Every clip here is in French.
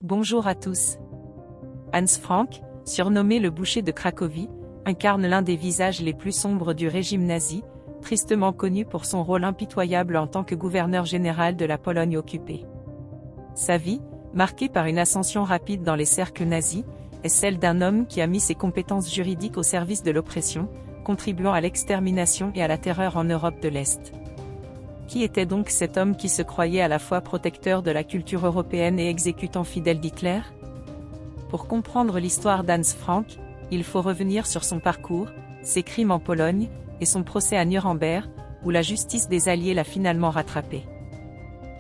Bonjour à tous. Hans Frank, surnommé le boucher de Cracovie, incarne l'un des visages les plus sombres du régime nazi, tristement connu pour son rôle impitoyable en tant que gouverneur général de la Pologne occupée. Sa vie, marquée par une ascension rapide dans les cercles nazis, est celle d'un homme qui a mis ses compétences juridiques au service de l'oppression, contribuant à l'extermination et à la terreur en Europe de l'Est. Qui était donc cet homme qui se croyait à la fois protecteur de la culture européenne et exécutant fidèle d'Hitler? Pour comprendre l'histoire d'Hans Frank, il faut revenir sur son parcours, ses crimes en Pologne, et son procès à Nuremberg, où la justice des Alliés l'a finalement rattrapé.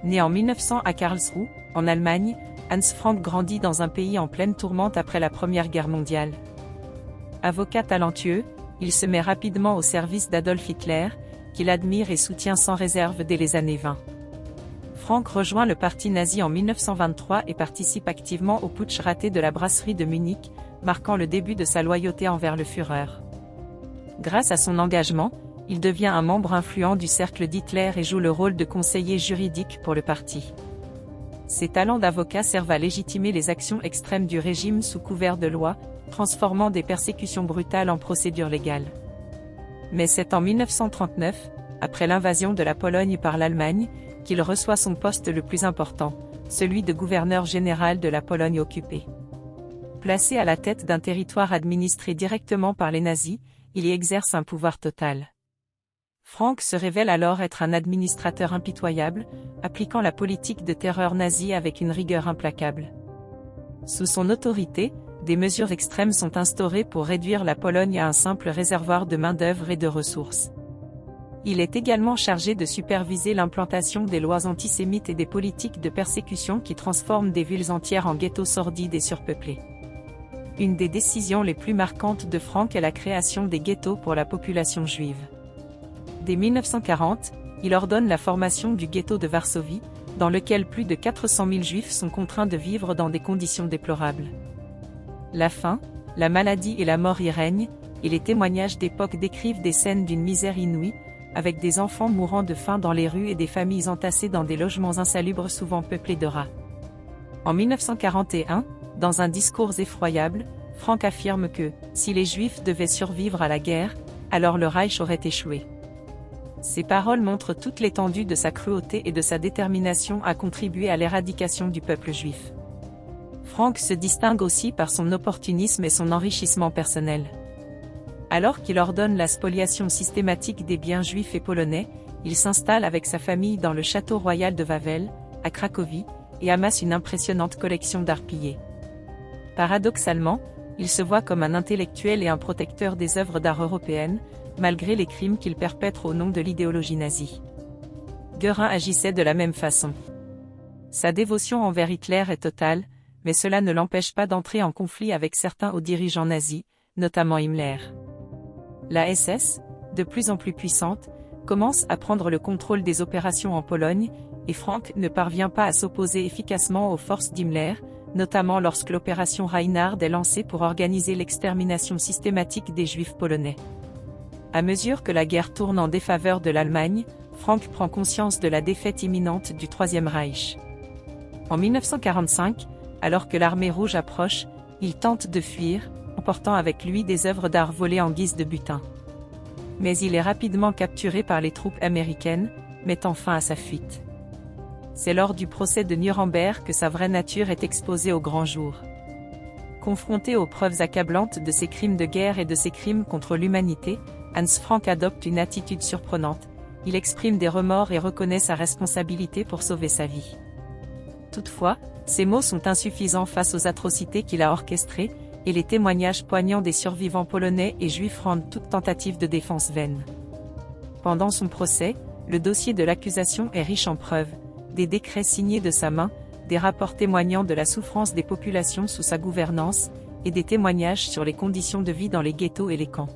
Né en 1900 à Karlsruhe, en Allemagne, Hans Frank grandit dans un pays en pleine tourmente après la Première Guerre mondiale. Avocat talentueux, il se met rapidement au service d'Adolf Hitler, qu'il admire et soutient sans réserve dès les années 20. Frank rejoint le parti nazi en 1923 et participe activement au putsch raté de la brasserie de Munich, marquant le début de sa loyauté envers le Führer. Grâce à son engagement, il devient un membre influent du cercle d'Hitler et joue le rôle de conseiller juridique pour le parti. Ses talents d'avocat servent à légitimer les actions extrêmes du régime sous couvert de loi, transformant des persécutions brutales en procédures légales. Mais c'est en 1939, après l'invasion de la Pologne par l'Allemagne, qu'il reçoit son poste le plus important, celui de gouverneur général de la Pologne occupée. Placé à la tête d'un territoire administré directement par les nazis, il y exerce un pouvoir total. Frank se révèle alors être un administrateur impitoyable, appliquant la politique de terreur nazie avec une rigueur implacable. Sous son autorité, des mesures extrêmes sont instaurées pour réduire la Pologne à un simple réservoir de main-d'œuvre et de ressources. Il est également chargé de superviser l'implantation des lois antisémites et des politiques de persécution qui transforment des villes entières en ghettos sordides et surpeuplés. Une des décisions les plus marquantes de Frank est la création des ghettos pour la population juive. Dès 1940, il ordonne la formation du ghetto de Varsovie, dans lequel plus de 400 000 juifs sont contraints de vivre dans des conditions déplorables. La faim, la maladie et la mort y règnent, et les témoignages d'époque décrivent des scènes d'une misère inouïe, avec des enfants mourant de faim dans les rues et des familles entassées dans des logements insalubres souvent peuplés de rats. En 1941, dans un discours effroyable, Frank affirme que, si les Juifs devaient survivre à la guerre, alors le Reich aurait échoué. Ces paroles montrent toute l'étendue de sa cruauté et de sa détermination à contribuer à l'éradication du peuple juif. Frank se distingue aussi par son opportunisme et son enrichissement personnel. Alors qu'il ordonne la spoliation systématique des biens juifs et polonais, il s'installe avec sa famille dans le château royal de Wawel, à Cracovie, et amasse une impressionnante collection d'art pillé. Paradoxalement, il se voit comme un intellectuel et un protecteur des œuvres d'art européennes, malgré les crimes qu'il perpètre au nom de l'idéologie nazie. Göring agissait de la même façon. Sa dévotion envers Hitler est totale, mais cela ne l'empêche pas d'entrer en conflit avec certains hauts dirigeants nazis, notamment Himmler. La SS, de plus en plus puissante, commence à prendre le contrôle des opérations en Pologne, et Frank ne parvient pas à s'opposer efficacement aux forces d'Himmler, notamment lorsque l'opération Reinhard est lancée pour organiser l'extermination systématique des Juifs polonais. À mesure que la guerre tourne en défaveur de l'Allemagne, Frank prend conscience de la défaite imminente du Troisième Reich. En 1945, alors que l'armée rouge approche, il tente de fuir, emportant avec lui des œuvres d'art volées en guise de butin. Mais il est rapidement capturé par les troupes américaines, mettant fin à sa fuite. C'est lors du procès de Nuremberg que sa vraie nature est exposée au grand jour. Confronté aux preuves accablantes de ses crimes de guerre et de ses crimes contre l'humanité, Hans Frank adopte une attitude surprenante. Il exprime des remords et reconnaît sa responsabilité pour sauver sa vie. Toutefois, ces mots sont insuffisants face aux atrocités qu'il a orchestrées, et les témoignages poignants des survivants polonais et juifs rendent toute tentative de défense vaine. Pendant son procès, le dossier de l'accusation est riche en preuves, des décrets signés de sa main, des rapports témoignant de la souffrance des populations sous sa gouvernance, et des témoignages sur les conditions de vie dans les ghettos et les camps.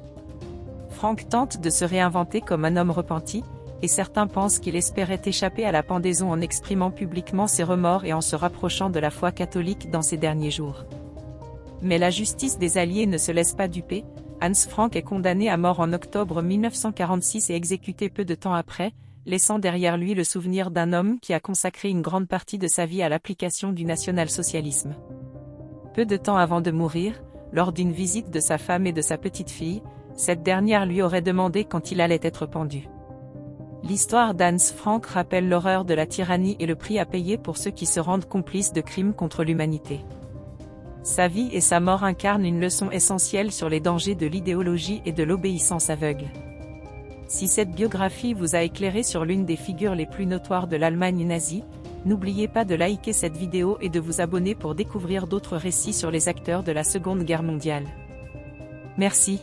Frank tente de se réinventer comme un homme repenti, et certains pensent qu'il espérait échapper à la pendaison en exprimant publiquement ses remords et en se rapprochant de la foi catholique dans ses derniers jours. Mais la justice des Alliés ne se laisse pas duper. Hans Frank est condamné à mort en octobre 1946 et exécuté peu de temps après, laissant derrière lui le souvenir d'un homme qui a consacré une grande partie de sa vie à l'application du national-socialisme. Peu de temps avant de mourir, lors d'une visite de sa femme et de sa petite-fille, cette dernière lui aurait demandé quand il allait être pendu. L'histoire d'Hans Frank rappelle l'horreur de la tyrannie et le prix à payer pour ceux qui se rendent complices de crimes contre l'humanité. Sa vie et sa mort incarnent une leçon essentielle sur les dangers de l'idéologie et de l'obéissance aveugle. Si cette biographie vous a éclairé sur l'une des figures les plus notoires de l'Allemagne nazie, n'oubliez pas de liker cette vidéo et de vous abonner pour découvrir d'autres récits sur les acteurs de la Seconde Guerre mondiale. Merci.